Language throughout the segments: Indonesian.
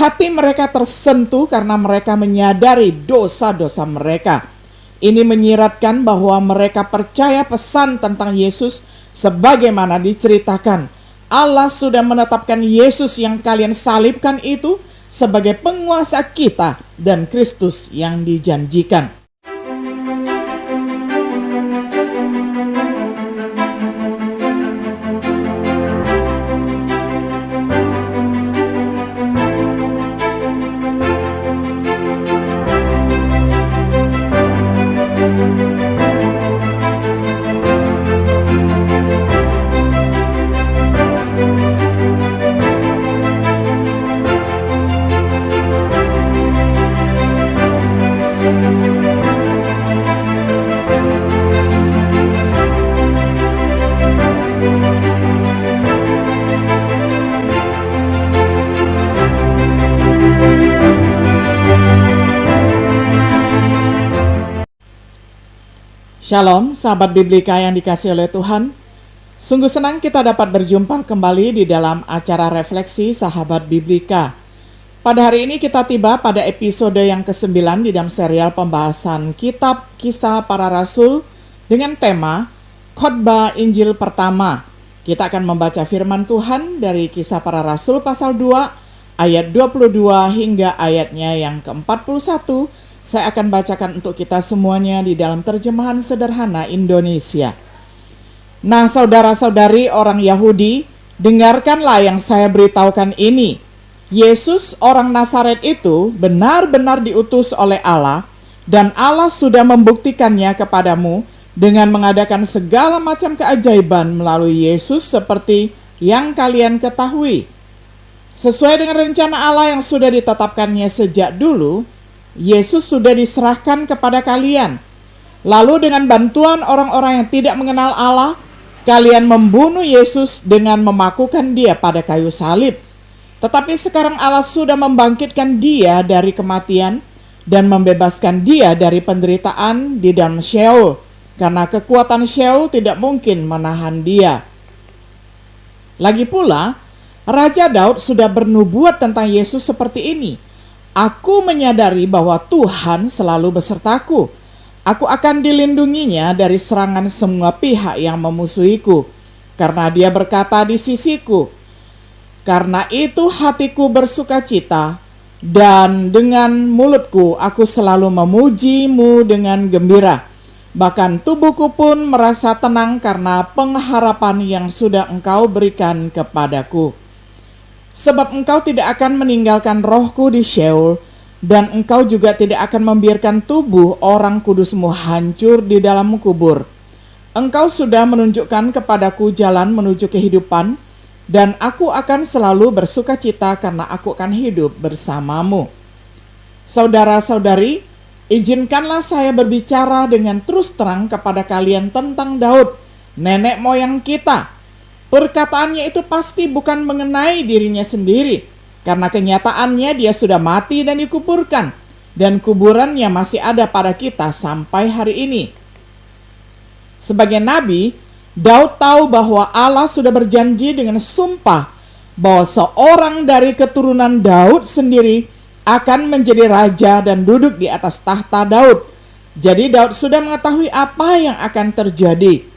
Hati mereka tersentuh karena mereka menyadari dosa-dosa mereka. Ini menyiratkan bahwa mereka percaya pesan tentang Yesus sebagaimana diceritakan. Allah sudah menetapkan Yesus yang kalian salibkan itu sebagai penguasa kita dan Kristus yang dijanjikan. Shalom, sahabat Biblika yang dikasihi oleh Tuhan. Sungguh senang kita dapat berjumpa kembali di dalam acara refleksi sahabat Biblika. Pada hari ini kita tiba pada episode yang ke-9 di dalam serial pembahasan kitab Kisah Para Rasul dengan tema Khotbah Injil Pertama. Kita akan membaca firman Tuhan dari Kisah Para Rasul pasal 2 ayat 22 hingga ayatnya yang ke-41. Saya akan bacakan untuk kita semuanya di dalam terjemahan sederhana Indonesia. Nah, saudara-saudari orang Yahudi, dengarkanlah yang saya beritahukan ini. Yesus orang Nazaret itu benar-benar diutus oleh Allah, dan Allah sudah membuktikannya kepadamu dengan mengadakan segala macam keajaiban melalui Yesus seperti yang kalian ketahui. Sesuai dengan rencana Allah yang sudah ditetapkannya sejak dulu, Yesus sudah diserahkan kepada kalian. Lalu dengan bantuan orang-orang yang tidak mengenal Allah, kalian membunuh Yesus dengan memakukan dia pada kayu salib. Tetapi sekarang Allah sudah membangkitkan dia dari kematian dan membebaskan dia dari penderitaan di dalam Sheol, karena kekuatan Sheol tidak mungkin menahan dia. Lagi pula, Raja Daud sudah bernubuat tentang Yesus seperti ini. Aku menyadari bahwa Tuhan selalu besertaku. Aku akan dilindunginya dari serangan semua pihak yang memusuhiku, karena dia berkata di sisiku. Karena itu hatiku bersukacita, dan dengan mulutku aku selalu memuji-Mu dengan gembira. Bahkan tubuhku pun merasa tenang karena pengharapan yang sudah Engkau berikan kepadaku. Sebab Engkau tidak akan meninggalkan rohku di Sheol, dan Engkau juga tidak akan membiarkan tubuh orang kudus-Mu hancur di dalam kubur. Engkau sudah menunjukkan kepadaku jalan menuju kehidupan, dan aku akan selalu bersukacita karena aku akan hidup bersama-Mu. Saudara-saudari, izinkanlah saya berbicara dengan terus terang kepada kalian tentang Daud, nenek moyang kita. Perkataannya itu pasti bukan mengenai dirinya sendiri, karena kenyataannya dia sudah mati dan dikuburkan, dan kuburannya masih ada pada kita sampai hari ini. Sebagai nabi, Daud tahu bahwa Allah sudah berjanji dengan sumpah bahwa seorang dari keturunan Daud sendiri akan menjadi raja dan duduk di atas tahta Daud. Jadi Daud sudah mengetahui apa yang akan terjadi.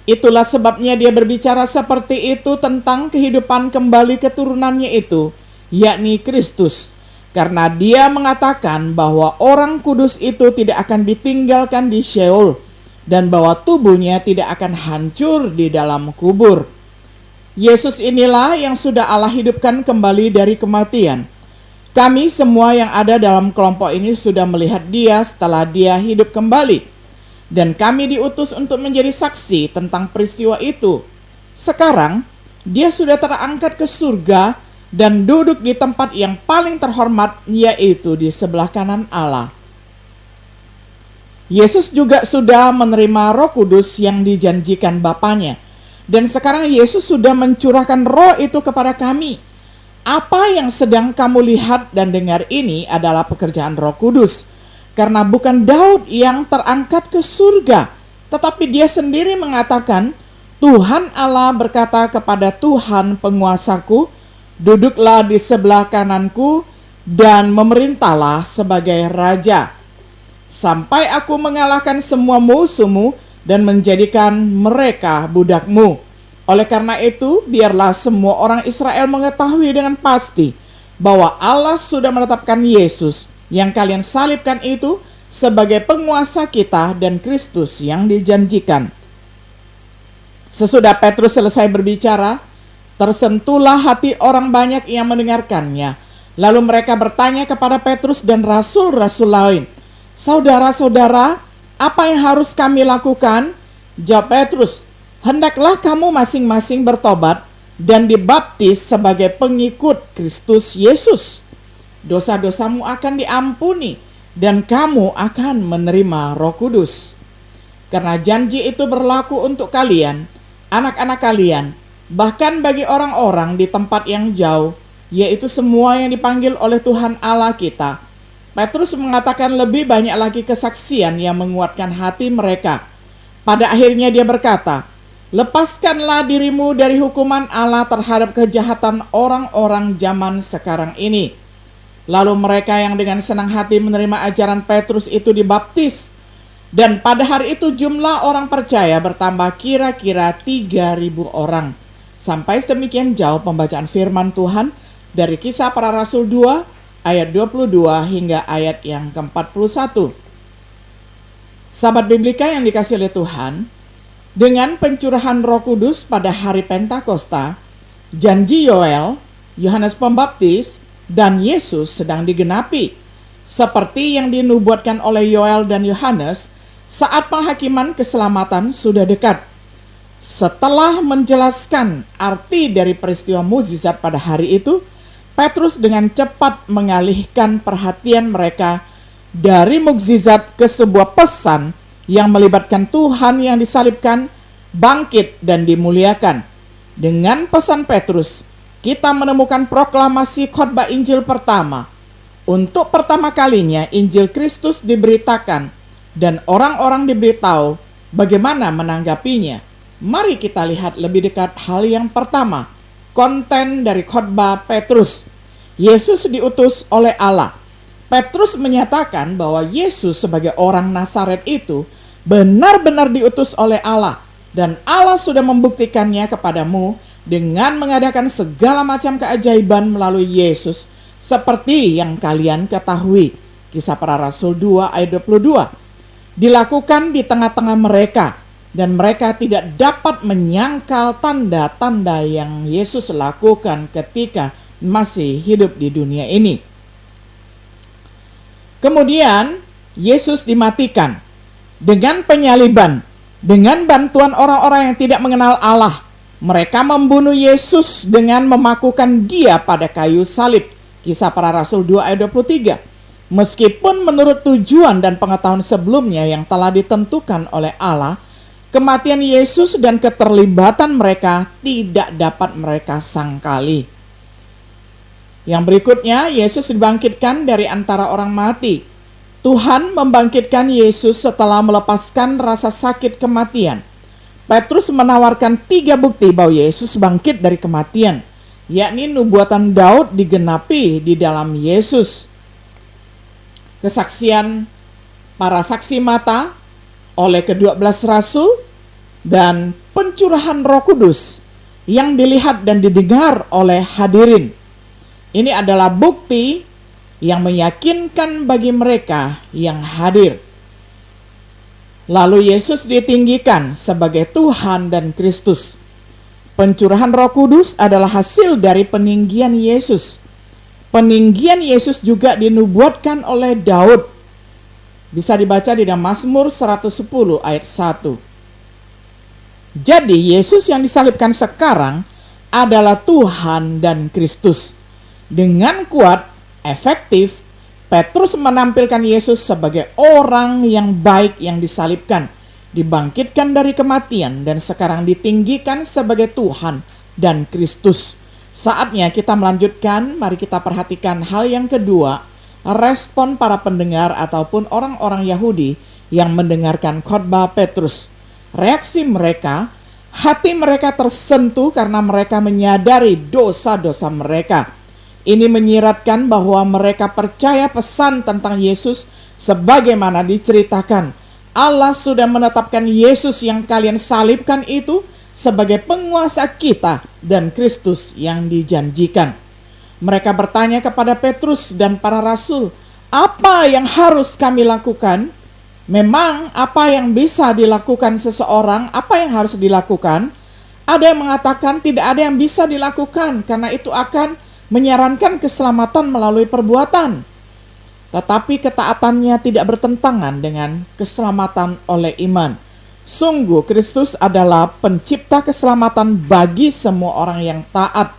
Itulah sebabnya dia berbicara seperti itu tentang kehidupan kembali keturunannya itu, yakni Kristus. Karena dia mengatakan bahwa orang kudus itu tidak akan ditinggalkan di Sheol, dan bahwa tubuhnya tidak akan hancur di dalam kubur. Yesus inilah yang sudah Allah hidupkan kembali dari kematian. Kami semua yang ada dalam kelompok ini sudah melihat dia setelah dia hidup kembali. Dan kami diutus untuk menjadi saksi tentang peristiwa itu. Sekarang, dia sudah terangkat ke surga dan duduk di tempat yang paling terhormat, yaitu di sebelah kanan Allah. Yesus juga sudah menerima Roh Kudus yang dijanjikan Bapanya. Dan sekarang Yesus sudah mencurahkan Roh itu kepada kami. Apa yang sedang kamu lihat dan dengar ini adalah pekerjaan Roh Kudus. Karena bukan Daud yang terangkat ke surga, tetapi dia sendiri mengatakan, Tuhan Allah berkata kepada Tuhan penguasaku, duduklah di sebelah kananku dan memerintahlah sebagai raja, sampai aku mengalahkan semua musuhmu dan menjadikan mereka budakmu. Oleh karena itu, biarlah semua orang Israel mengetahui dengan pasti bahwa Allah sudah menetapkan Yesus yang kalian salibkan itu sebagai penguasa kita dan Kristus yang dijanjikan. Sesudah Petrus selesai berbicara, tersentuhlah hati orang banyak yang mendengarkannya. Lalu mereka bertanya kepada Petrus dan rasul-rasul lain, "Saudara-saudara, apa yang harus kami lakukan?" Jawab Petrus, "Hendaklah kamu masing-masing bertobat dan dibaptis sebagai pengikut Kristus Yesus. Dosa-dosamu akan diampuni dan kamu akan menerima Roh Kudus. Karena janji itu berlaku untuk kalian, anak-anak kalian, bahkan bagi orang-orang di tempat yang jauh, yaitu semua yang dipanggil oleh Tuhan Allah kita." Petrus mengatakan lebih banyak lagi kesaksian yang menguatkan hati mereka. Pada akhirnya dia berkata, "Lepaskanlah dirimu dari hukuman Allah terhadap kejahatan orang-orang zaman sekarang ini." Lalu mereka yang dengan senang hati menerima ajaran Petrus itu dibaptis. Dan pada hari itu jumlah orang percaya bertambah kira-kira 3.000 orang. Sampai sedemikian jauh pembacaan firman Tuhan dari Kisah Para Rasul 2 ayat 22 hingga ayat yang ke-41. Sahabat Biblika yang dikasihi oleh Tuhan, dengan pencurahan Roh Kudus pada hari Pentakosta, janji Yoel, Yohanes Pembaptis, dan Yesus sedang digenapi, seperti yang dinubuatkan oleh Yoel dan Yohanes saat penghakiman keselamatan sudah dekat. Setelah menjelaskan arti dari peristiwa mukjizat pada hari itu, Petrus dengan cepat mengalihkan perhatian mereka dari mukjizat ke sebuah pesan yang melibatkan Tuhan yang disalibkan, bangkit, dan dimuliakan. Dengan pesan Petrus, kita menemukan proklamasi khotbah Injil pertama. Untuk pertama kalinya Injil Kristus diberitakan dan orang-orang diberitahu bagaimana menanggapinya. Mari kita lihat lebih dekat hal yang pertama, konten dari khotbah Petrus. Yesus diutus oleh Allah. Petrus menyatakan bahwa Yesus sebagai orang Nazaret itu benar-benar diutus oleh Allah, dan Allah sudah membuktikannya kepadamu dengan mengadakan segala macam keajaiban melalui Yesus seperti yang kalian ketahui. Kisah Para Rasul 2 ayat 22. Dilakukan di tengah-tengah mereka, dan mereka tidak dapat menyangkal tanda-tanda yang Yesus lakukan ketika masih hidup di dunia ini. Kemudian Yesus dimatikan dengan penyaliban, dengan bantuan orang-orang yang tidak mengenal Allah. Mereka membunuh Yesus dengan memakukan dia pada kayu salib. Kisah Para Rasul 2 ayat 23. Meskipun menurut tujuan dan pengetahuan sebelumnya yang telah ditentukan oleh Allah, kematian Yesus dan keterlibatan mereka tidak dapat mereka sangkali. Yang berikutnya, Yesus dibangkitkan dari antara orang mati. Tuhan membangkitkan Yesus setelah melepaskan rasa sakit kematian. Petrus menawarkan 3 bukti bahwa Yesus bangkit dari kematian, yakni nubuatan Daud digenapi di dalam Yesus, kesaksian para saksi mata oleh ke-12 rasul, dan pencurahan Roh Kudus yang dilihat dan didengar oleh hadirin. Ini adalah bukti yang meyakinkan bagi mereka yang hadir. Lalu Yesus ditinggikan sebagai Tuhan dan Kristus. Pencurahan Roh Kudus adalah hasil dari peninggian Yesus. Peninggian Yesus juga dinubuatkan oleh Daud. Bisa dibaca di dalam Mazmur 110 ayat 1. Jadi Yesus yang disalibkan sekarang adalah Tuhan dan Kristus. Dengan kuat, efektif, Petrus menampilkan Yesus sebagai orang yang baik yang disalibkan, dibangkitkan dari kematian, dan sekarang ditinggikan sebagai Tuhan dan Kristus. Saatnya kita melanjutkan, mari kita perhatikan hal yang kedua, respon para pendengar ataupun orang-orang Yahudi yang mendengarkan khotbah Petrus. Reaksi mereka, hati mereka tersentuh karena mereka menyadari dosa-dosa mereka. Ini menyiratkan bahwa mereka percaya pesan tentang Yesus sebagaimana diceritakan. Allah sudah menetapkan Yesus yang kalian salibkan itu sebagai penguasa kita dan Kristus yang dijanjikan. Mereka bertanya kepada Petrus dan para rasul, "Apa yang harus kami lakukan?" Memang apa yang bisa dilakukan seseorang, apa yang harus dilakukan? Ada yang mengatakan tidak ada yang bisa dilakukan karena itu akan menyarankan keselamatan melalui perbuatan. Tetapi ketaatannya tidak bertentangan dengan keselamatan oleh iman. Sungguh Kristus adalah pencipta keselamatan bagi semua orang yang taat.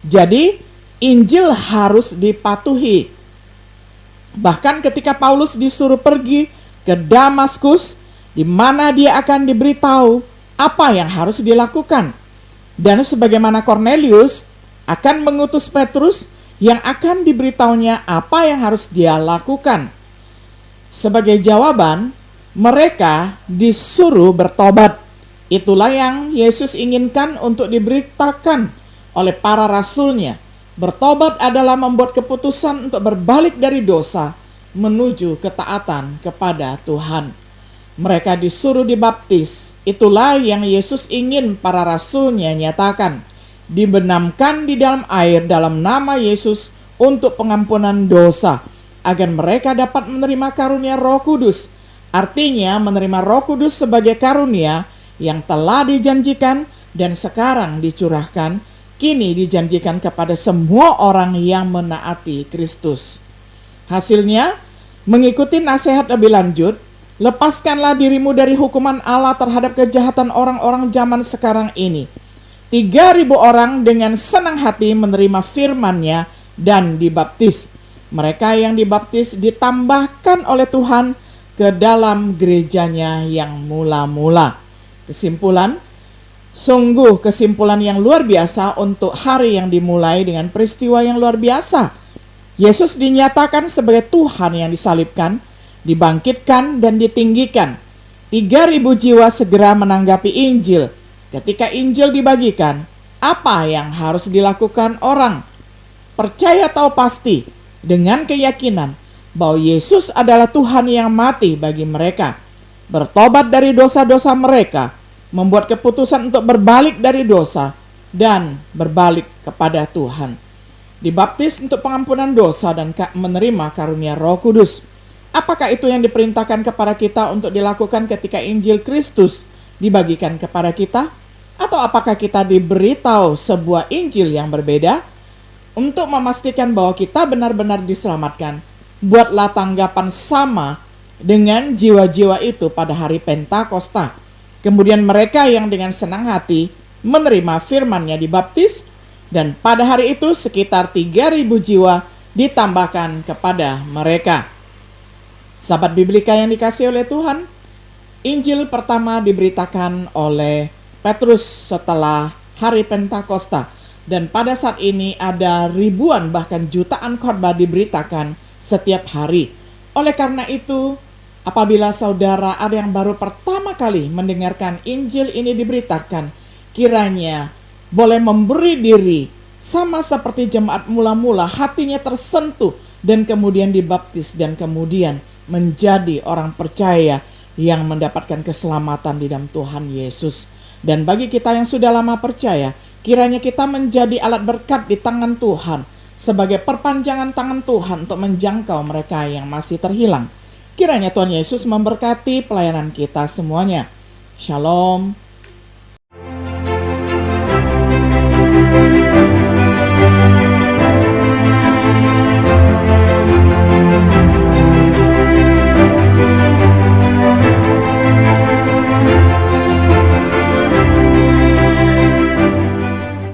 Jadi Injil harus dipatuhi. Bahkan ketika Paulus disuruh pergi ke Damaskus, di mana dia akan diberitahu apa yang harus dilakukan. Dan sebagaimana Cornelius akan mengutus Petrus yang akan diberitahunya apa yang harus dia lakukan. Sebagai jawaban, mereka disuruh bertobat. Itulah yang Yesus inginkan untuk diberitakan oleh para rasulnya. Bertobat adalah membuat keputusan untuk berbalik dari dosa menuju ketaatan kepada Tuhan. Mereka disuruh dibaptis. Itulah yang Yesus ingin para rasulnya nyatakan. Dibenamkan di dalam air dalam nama Yesus untuk pengampunan dosa, agar mereka dapat menerima karunia Roh Kudus. Artinya menerima Roh Kudus sebagai karunia yang telah dijanjikan dan sekarang dicurahkan, kini dijanjikan kepada semua orang yang menaati Kristus. Hasilnya, mengikuti nasihat lebih lanjut, lepaskanlah dirimu dari hukuman Allah terhadap kejahatan orang-orang zaman sekarang ini. 3.000 orang dengan senang hati menerima firman-Nya dan dibaptis. Mereka yang dibaptis ditambahkan oleh Tuhan ke dalam gerejanya yang mula-mula. Kesimpulan, sungguh kesimpulan yang luar biasa untuk hari yang dimulai dengan peristiwa yang luar biasa. Yesus dinyatakan sebagai Tuhan yang disalibkan, dibangkitkan dan ditinggikan. 3.000 jiwa segera menanggapi Injil. Ketika Injil dibagikan, apa yang harus dilakukan orang? Percaya tahu pasti dengan keyakinan bahwa Yesus adalah Tuhan yang mati bagi mereka. Bertobat dari dosa-dosa mereka, membuat keputusan untuk berbalik dari dosa dan berbalik kepada Tuhan. Dibaptis untuk pengampunan dosa dan menerima karunia Roh Kudus. Apakah itu yang diperintahkan kepada kita untuk dilakukan ketika Injil Kristus dibagikan kepada kita? Atau apakah kita diberitahu sebuah Injil yang berbeda? Untuk memastikan bahwa kita benar-benar diselamatkan, buatlah tanggapan sama dengan jiwa-jiwa itu pada hari Pentakosta. Kemudian mereka yang dengan senang hati menerima firman-Nya dibaptis, dan pada hari itu sekitar 3.000 jiwa ditambahkan kepada mereka. Sahabat Biblika yang dikasihi oleh Tuhan, Injil pertama diberitakan oleh Petrus setelah hari Pentakosta, dan pada saat ini ada ribuan bahkan jutaan khotbah diberitakan setiap hari. Oleh karena itu, apabila saudara ada yang baru pertama kali mendengarkan Injil ini diberitakan, kiranya boleh memberi diri sama seperti jemaat mula-mula, hatinya tersentuh dan kemudian dibaptis dan kemudian menjadi orang percaya yang mendapatkan keselamatan di dalam Tuhan Yesus. Dan bagi kita yang sudah lama percaya, kiranya kita menjadi alat berkat di tangan Tuhan, sebagai perpanjangan tangan Tuhan untuk menjangkau mereka yang masih terhilang. Kiranya Tuhan Yesus memberkati pelayanan kita semuanya. Shalom.